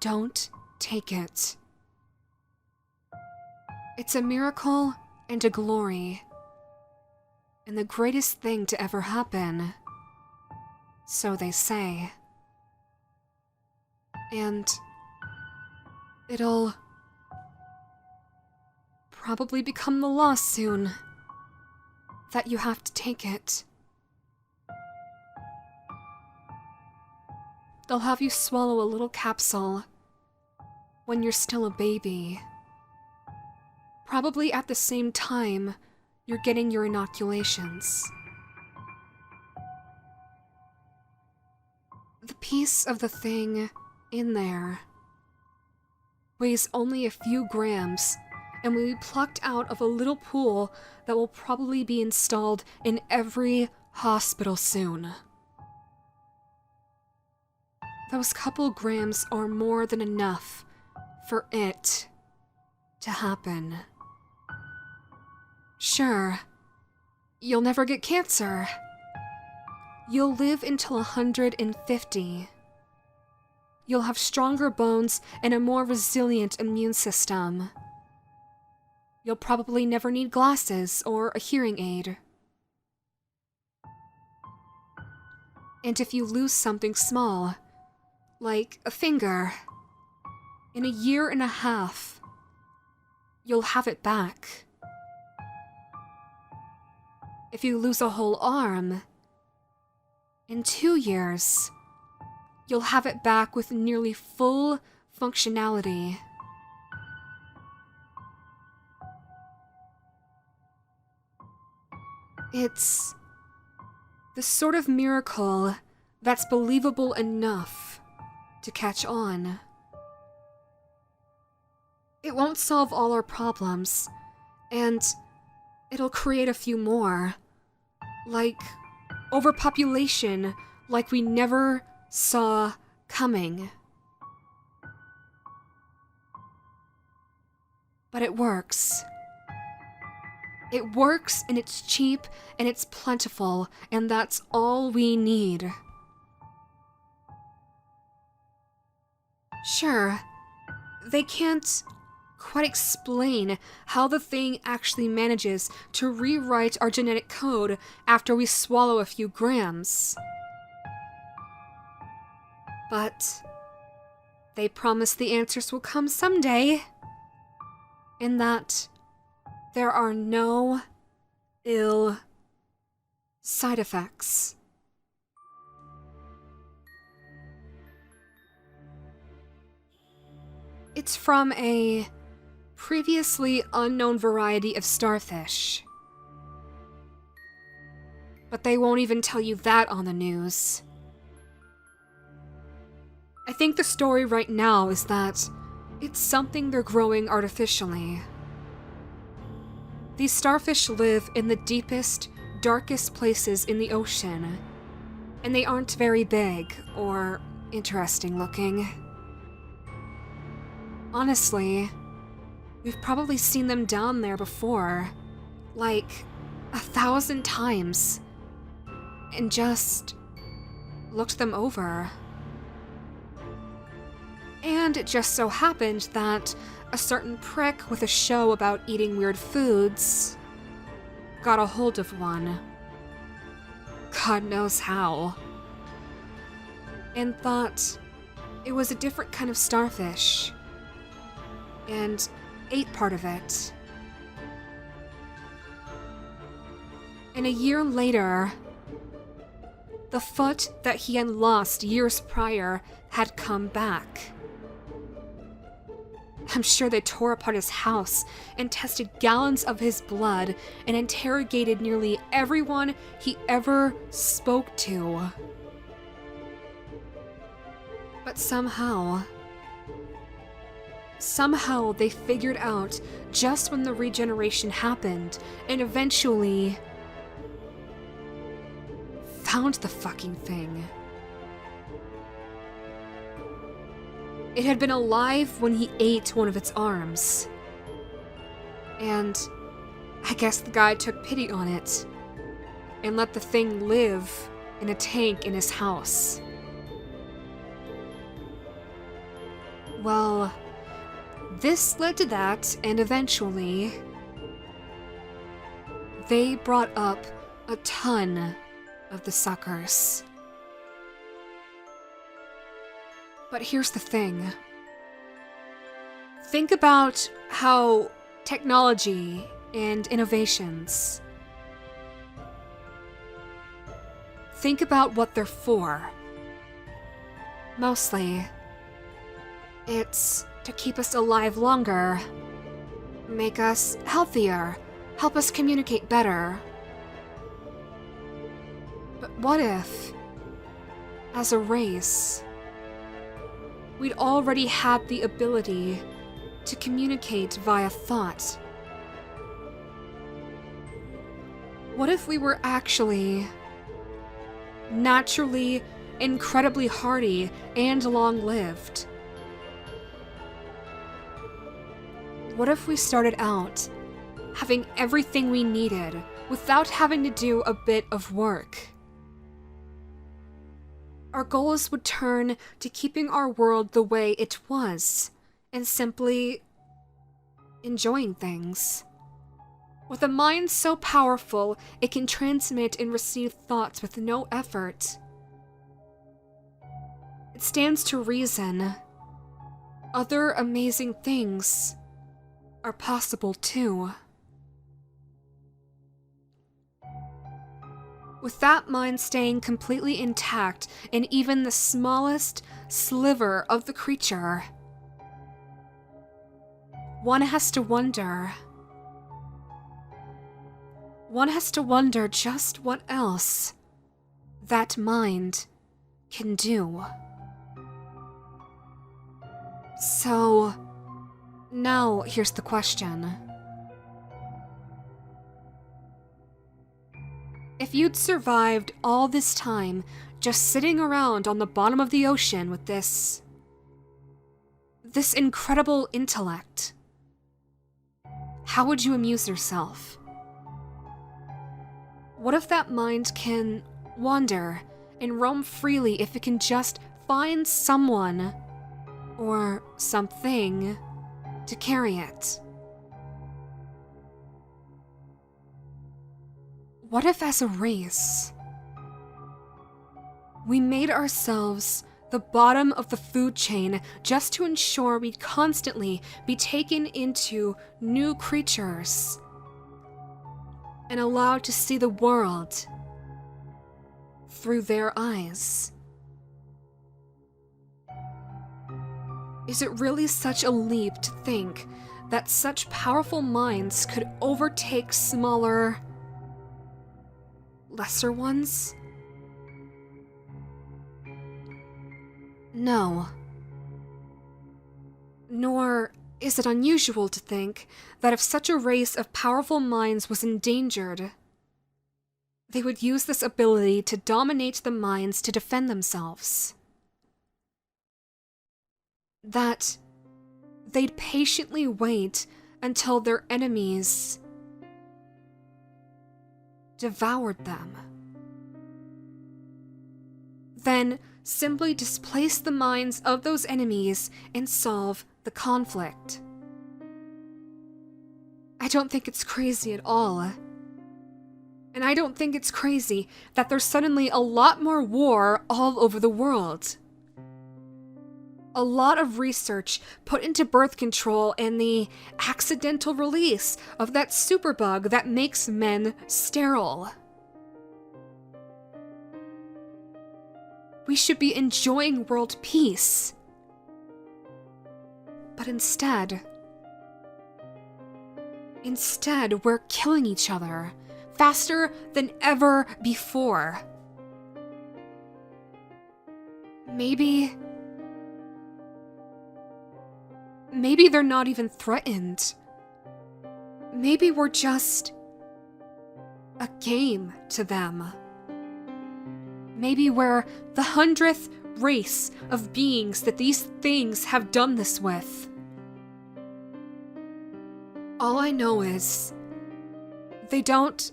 don't take it. It's a miracle and a glory, and the greatest thing to ever happen, so they say. And it'll probably become the law soon that you have to take it. They'll have you swallow a little capsule when you're still a baby. Probably at the same time you're getting your inoculations. The piece of the thing in there weighs only a few grams and will be plucked out of a little pool that will probably be installed in every hospital soon. Those couple grams are more than enough for it to happen. Sure, you'll never get cancer. You'll live until 150. You'll have stronger bones and a more resilient immune system. You'll probably never need glasses or a hearing aid. And if you lose something small, like a finger, in a year and a half, you'll have it back. If you lose a whole arm, in 2 years, you'll have it back with nearly full functionality. It's the sort of miracle that's believable enough to catch on. It won't solve all our problems, and it'll create a few more, like overpopulation like we never saw coming. But it works. It works, and it's cheap, and it's plentiful, and that's all we need. Sure, they can't quite explain how the thing actually manages to rewrite our genetic code after we swallow a few grams. But they promise the answers will come someday, and that there are no ill side effects. It's from a previously unknown variety of starfish. But they won't even tell you that on the news. I think the story right now is that it's something they're growing artificially. These starfish live in the deepest, darkest places in the ocean, and they aren't very big or interesting looking. Honestly, we've probably seen them down there before, like 1,000 times, and just looked them over. And it just so happened that a certain prick with a show about eating weird foods got a hold of one. God knows how. And thought it was a different kind of starfish, and ate part of it. And a year later, the foot that he had lost years prior had come back. I'm sure they tore apart his house and tested gallons of his blood and interrogated nearly everyone he ever spoke to. But somehow they figured out just when the regeneration happened and eventually found the fucking thing. It had been alive when he ate one of its arms. And I guess the guy took pity on it and let the thing live in a tank in his house. Well, this led to that, and eventually, they brought up a ton of the suckers. But here's the thing. Think about how technology and innovations, think about what they're for. Mostly, it's to keep us alive longer, make us healthier, help us communicate better. But what if, as a race, we'd already had the ability to communicate via thought? What if we were actually naturally incredibly hardy and long-lived? What if we started out having everything we needed without having to do a bit of work? Our goals would turn to keeping our world the way it was, and simply enjoying things. With a mind so powerful, it can transmit and receive thoughts with no effort. It stands to reason other amazing things are possible too. With that mind staying completely intact in even the smallest sliver of the creature, one has to wonder just what else that mind can do. So, now here's the question. If you'd survived all this time just sitting around on the bottom of the ocean with this incredible intellect, how would you amuse yourself? What if that mind can wander and roam freely if it can just find someone or something to carry it? What if, as a race, we made ourselves the bottom of the food chain just to ensure we'd constantly be taken into new creatures and allowed to see the world through their eyes? Is it really such a leap to think that such powerful minds could overtake smaller, lesser ones? No. Nor is it unusual to think that if such a race of powerful minds was endangered, they would use this ability to dominate the minds to defend themselves. That they'd patiently wait until their enemies devoured them. Then simply displace the minds of those enemies and solve the conflict. I don't think it's crazy at all. And I don't think it's crazy that there's suddenly a lot more war all over the world. A lot of research put into birth control and the accidental release of that superbug that makes men sterile. We should be enjoying world peace. But instead, we're killing each other faster than ever before. Maybe they're not even threatened. Maybe we're just a game to them. Maybe we're the 100th race of beings that these things have done this with. All I know is they don't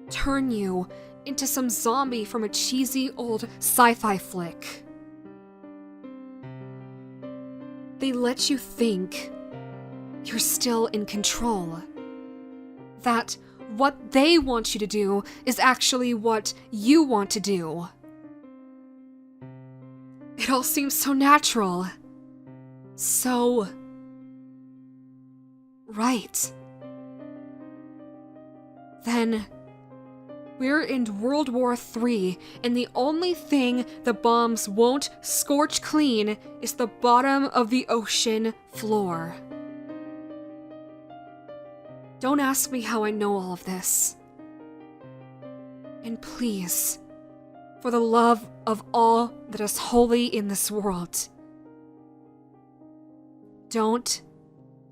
turn you into some zombie from a cheesy old sci-fi flick. they let you think you're still in control. That what they want you to do is actually what you want to do. It all seems so natural. So right. Then we're in World War III, and the only thing the bombs won't scorch clean is the bottom of the ocean floor. Don't ask me how I know all of this. And please, for the love of all that is holy in this world, don't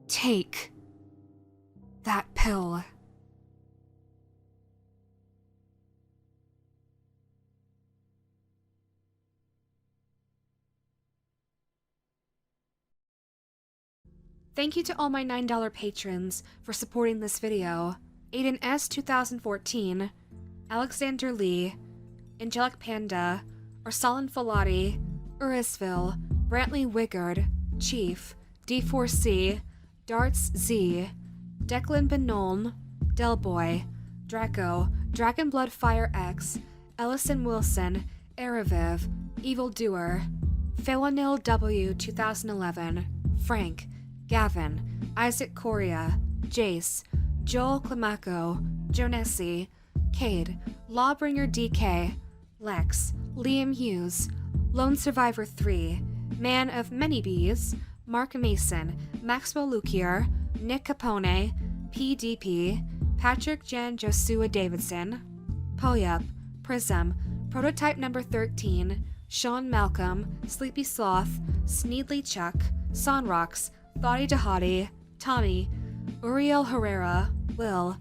take that pill. Thank you to all my $9 patrons for supporting this video. Aiden S. 2014, Alexander Lee, Angelic Panda, Ursulan Falati, Urisville, Brantley Wiggard, Chief, D4C, Darts Z, Declan Benoln, Delboy, Draco, Dragonblood Fire X, Ellison Wilson, Araviv, Evil Doer, Phelanil W. 2011, Frank, Gavin, Isaac Coria, Jace, Joel Climaco, Jonessi, Cade, Lawbringer DK, Lex, Liam Hughes, Lone Survivor 3, Man of Many Bees, Mark Mason, Maxwell Lukier, Nick Capone, PDP, Patrick Jan Josua Davidson, Poyup, Prism, Prototype Number 13, Sean Malcolm, Sleepy Sloth, Sneedly Chuck, Sonrox, Thoughty Dahati, Tommy, Uriel Herrera, Will,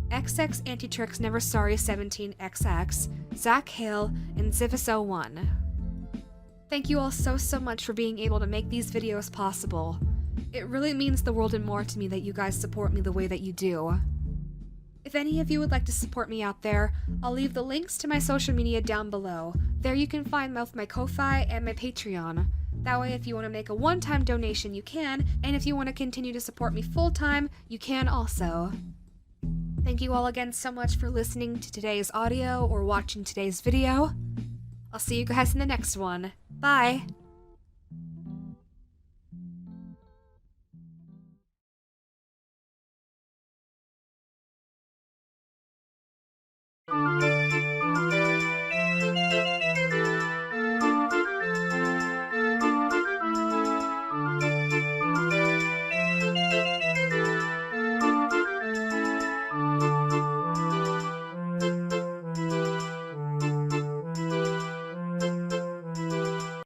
XX Antitrix Never Sorry 17XX, Zach Hale, and Zivis01. Thank you all so much for being able to make these videos possible. It really means the world and more to me that you guys support me the way that you do. If any of you would like to support me out there, I'll leave the links to my social media down below. There you can find both my Ko-Fi and my Patreon. That way, if you want to make a one-time donation, you can, and if you want to continue to support me full-time, you can also. Thank you all again so much for listening to today's audio or watching today's video. I'll see you guys in the next one. Bye!